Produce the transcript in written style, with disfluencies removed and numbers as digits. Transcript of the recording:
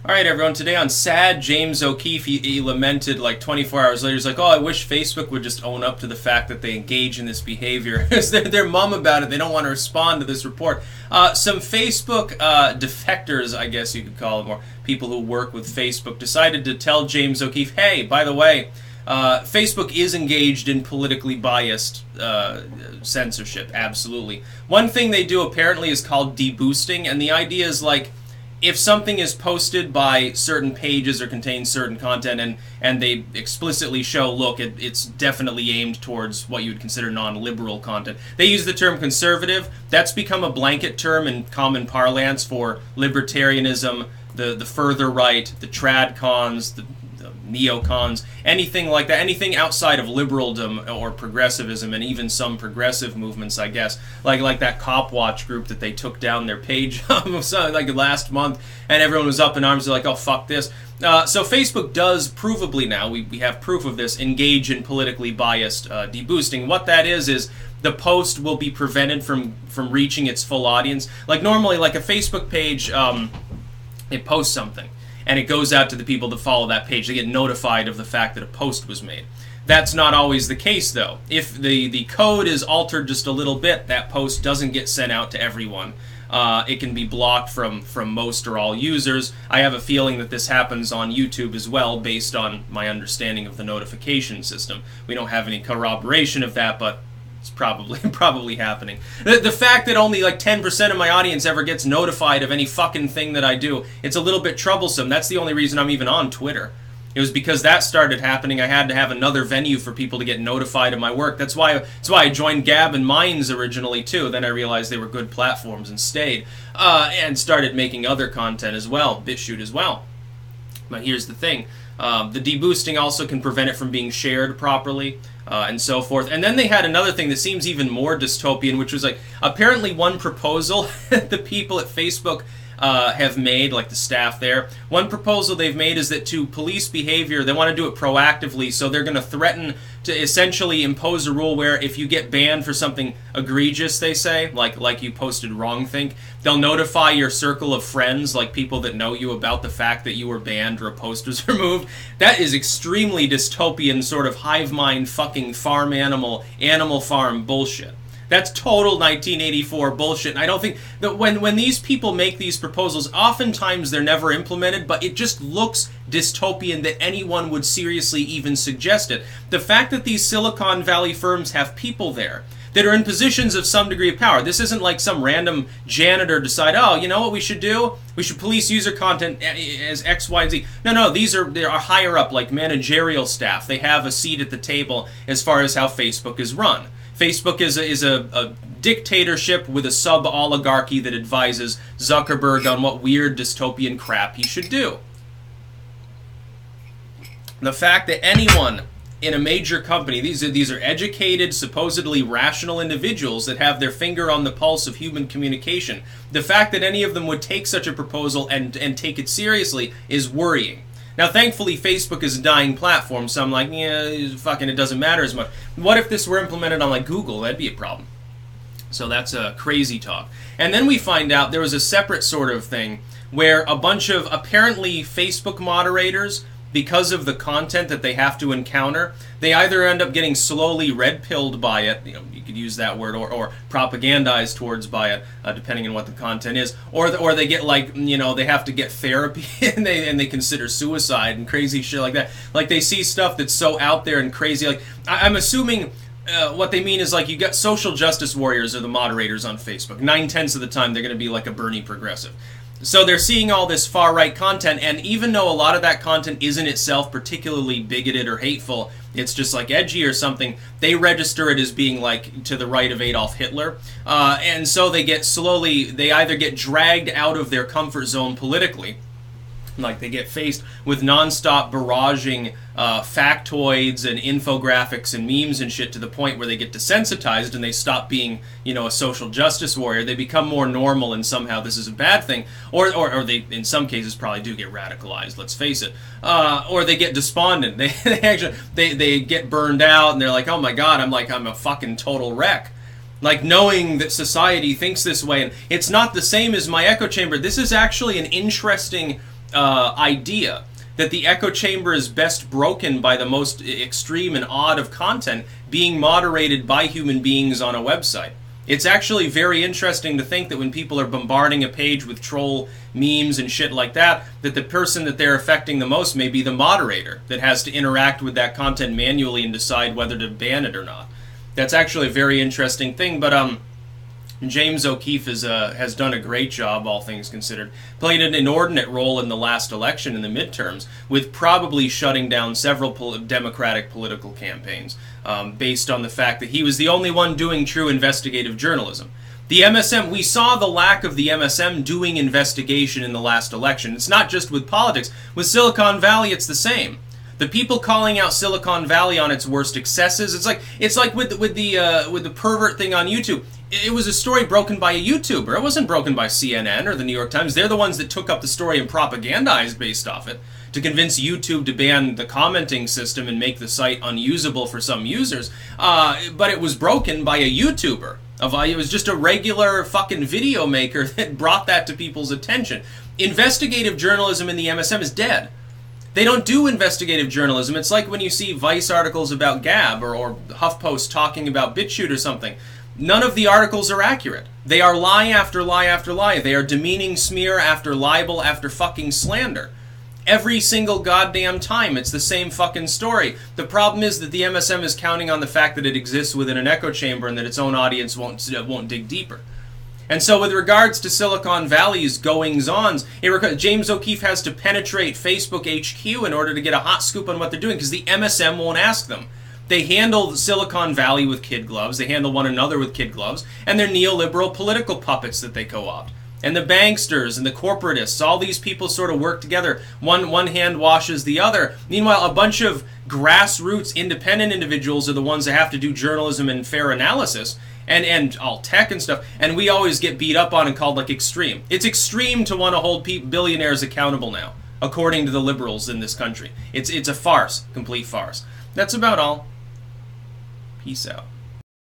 All right, everyone. Today on Sad James O'Keefe, he lamented like 24 hours later. He's like, "Oh, I wish Facebook would just own up to the fact that they engage in this behavior." They're mum about it. They don't want to respond to this report. Some Facebook defectors, I guess you could call them, or people who work with Facebook, decided to tell James O'Keefe, "Hey, by the way, Facebook is engaged in politically biased censorship. Absolutely. One thing they do apparently is called deboosting, and the idea is like, if something is posted by certain pages or contains certain content and they explicitly show, look, it's definitely aimed towards what you would consider non-liberal content. They use the term conservative. That's become a blanket term in common parlance for libertarianism, the further right, the tradcons, the neocons, anything like that, anything outside of liberaldom or progressivism, and even some progressive movements, I guess, like that Cop Watch group that they took down their page like last month, and everyone was up in arms. They're like, oh, fuck this. So Facebook does provably now, we have proof of this, engage in politically biased deboosting. What that is the post will be prevented from reaching its full audience. Like normally, like a Facebook page, it posts something, and it goes out to the people that follow that page. They get notified of the fact that a post was made. That's not always the case, though. If the code is altered just a little bit, that post doesn't get sent out to everyone. It can be blocked from most or all users. I have a feeling that this happens on YouTube as well, based on my understanding of the notification system. We don't have any corroboration of that, but it's probably happening. The fact that only like 10% of my audience ever gets notified of any fucking thing that I do, it's a little bit troublesome. That's the only reason I'm even on Twitter. It was because that started happening. I had to have another venue for people to get notified of my work. That's why I joined Gab and Minds originally too. Then I realized they were good platforms and stayed. And started making other content as well, BitChute as well. But here's the thing. The deboosting also can prevent it from being shared properly, and so forth. And then they had another thing that seems even more dystopian, which was like, apparently one proposal the people at Facebook have made, like the staff there, one proposal they've made is that to police behavior, they want to do it proactively, so they're going to threaten to essentially impose a rule where if you get banned for something egregious, they say, like you posted wrongthink, they'll notify your circle of friends, like people that know you, about the fact that you were banned or a post was removed. That is extremely dystopian, sort of hive mind fucking farm animal farm bullshit. That's total 1984 bullshit, and I don't think that when these people make these proposals, oftentimes they're never implemented, but it just looks dystopian that anyone would seriously even suggest it. The fact that these Silicon Valley firms have people there that are in positions of some degree of power. This isn't like some random janitor decide, oh, you know what we should do? We should police user content as X, Y, and Z. No, they are higher up, like managerial staff. They have a seat at the table as far as how Facebook is run. Facebook is a dictatorship with a sub-oligarchy that advises Zuckerberg on what weird dystopian crap he should do. The fact that anyone in a major company, these are educated, supposedly rational individuals that have their finger on the pulse of human communication. The fact that any of them would take such a proposal and take it seriously is worrying. Now, thankfully, Facebook is a dying platform, so I'm like, yeah, fucking it doesn't matter as much. What if this were implemented on, like, Google? That'd be a problem. So that's a crazy talk. And then we find out there was a separate sort of thing where a bunch of apparently Facebook moderators, because of the content that they have to encounter, they either end up getting slowly red-pilled by it, you could use that word, or propagandized towards by it, depending on what the content is, or they get like, they have to get therapy and they consider suicide and crazy shit like that. Like they see stuff that's so out there and crazy. Like I'm assuming what they mean is like you got social justice warriors are the moderators on Facebook. 9/10 of the time they're going to be like a Bernie progressive. So they're seeing all this far-right content, and even though a lot of that content isn't itself particularly bigoted or hateful, it's just like edgy or something, they register it as being like to the right of Adolf Hitler. And so they either get dragged out of their comfort zone politically, like they get faced with non-stop barraging factoids and infographics and memes and shit to the point where they get desensitized and they stop being, a social justice warrior. They become more normal and somehow this is a bad thing. Or they, in some cases, probably do get radicalized, let's face it. Or they get despondent. They get burned out and they're like, oh my god, I'm a fucking total wreck. Like knowing that society thinks this way. And it's not the same as my echo chamber. This is actually an interesting idea that the echo chamber is best broken by the most extreme and odd of content being moderated by human beings on a website. It's actually very interesting to think that when people are bombarding a page with troll memes and shit like that, that the person that they're affecting the most may be the moderator that has to interact with that content manually and decide whether to ban it or not. That's actually a very interesting thing, but James O'Keefe has done a great job, all things considered. Played an inordinate role in the last election in the midterms, with probably shutting down several Democratic political campaigns, based on the fact that he was the only one doing true investigative journalism. The MSM, we saw the lack of the MSM doing investigation in the last election. It's not just with politics. With Silicon Valley, it's the same. The people calling out Silicon Valley on its worst excesses, it's like with the pervert thing on YouTube. It was a story broken by a YouTuber. It wasn't broken by CNN or the New York Times. They're the ones that took up the story and propagandized based off it to convince YouTube to ban the commenting system and make the site unusable for some users. But it was broken by a YouTuber. It was just a regular fucking video maker that brought that to people's attention. Investigative journalism in the MSM is dead. They don't do investigative journalism. It's like when you see Vice articles about Gab or HuffPost talking about BitChute or something. None of the articles are accurate. They are lie after lie after lie. They are demeaning smear after libel after fucking slander. Every single goddamn time, it's the same fucking story. The problem is that the MSM is counting on the fact that it exists within an echo chamber and that its own audience won't dig deeper. And so with regards to Silicon Valley's goings-ons, James O'Keefe has to penetrate Facebook HQ in order to get a hot scoop on what they're doing because the MSM won't ask them. They handle Silicon Valley with kid gloves, they handle one another with kid gloves, and they're neoliberal political puppets that they co-opt. And the banksters and the corporatists, all these people sort of work together. One hand washes the other. Meanwhile, a bunch of grassroots independent individuals are the ones that have to do journalism and fair analysis and all tech and stuff. And we always get beat up on and called like extreme. It's extreme to want to hold billionaires accountable now, according to the liberals in this country. It's a farce, complete farce. That's about all. Peace out.